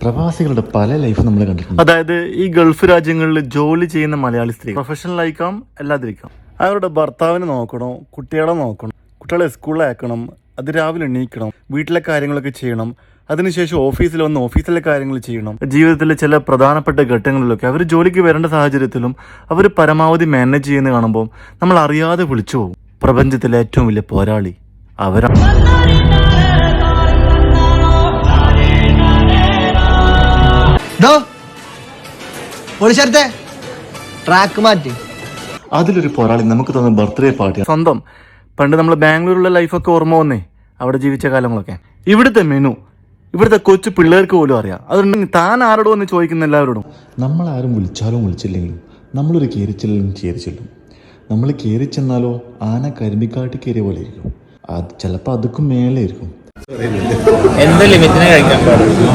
പ്രവാസികളുടെ പല ലൈഫ് നമ്മൾ കണ്ടിട്ടുണ്ട്. അതായത് ഈ ഗൾഫ് രാജ്യങ്ങളിൽ ജോലി ചെയ്യുന്ന മലയാളി സ്ത്രീ പ്രൊഫഷണൽ ആയിക്കാം അല്ലാതിരിക്കാം. അവരുടെ ഭർത്താവിനെ നോക്കണം, കുട്ടികളെ നോക്കണം, കുട്ടികളെ സ്കൂളിലാക്കണം, അത് രാവിലെ എണീക്കണം, വീട്ടിലെ കാര്യങ്ങളൊക്കെ ചെയ്യണം, അതിനുശേഷം ഓഫീസിൽ വന്ന് ഓഫീസിലെ കാര്യങ്ങൾ ചെയ്യണം. ജീവിതത്തിലെ ചില പ്രധാനപ്പെട്ട ഘട്ടങ്ങളിലൊക്കെ അവർ ജോലിക്ക് വരേണ്ട സാഹചര്യത്തിലും അവർ പരമാവധി മാനേജ് ചെയ്യുന്ന കാണുമ്പോൾ നമ്മൾ അറിയാതെ വിളിച്ചു പോകും. പ്രപഞ്ചത്തിലെ ഏറ്റവും വലിയ പോരാളി അവരാണ്. ട്രാക്ക് മാറ്റി അതിലൊരു പോരാളി നമുക്ക് തന്ന ബർത്ത്ഡേ പാർട്ടി. സ്വന്തം പണ്ട് നമ്മൾ ബാംഗ്ലൂരിലുള്ള ലൈഫൊക്കെ ഓർമ്മ വന്നേ, അവിടെ ജീവിച്ച കാലങ്ങളൊക്കെ. ഇവിടുത്തെ മെനു ഇവിടുത്തെ കൊച്ചു പിള്ളേർക്ക് പോലും അറിയാം. അതുകൊണ്ട് താൻ ആരോടും എന്ന് ചോദിക്കുന്ന എല്ലാവരോടും. നമ്മളാരും വിളിച്ചാലും വിളിച്ചില്ലെങ്കിലും നമ്മളൊരു കയറിച്ചെല്ലും കയറിച്ചെല്ലും. നമ്മൾ കയറി ചെന്നാലോ ആന കരിമ്പിക്കാട്ടി കയറിയ പോലെ ഇരിക്കും. അത് ചിലപ്പോൾ അതുക്കും മേലെ ഇരിക്കും. എന്ത് ലിമിറ്റിനെ കഴിക്കാൻ പാടില്ല.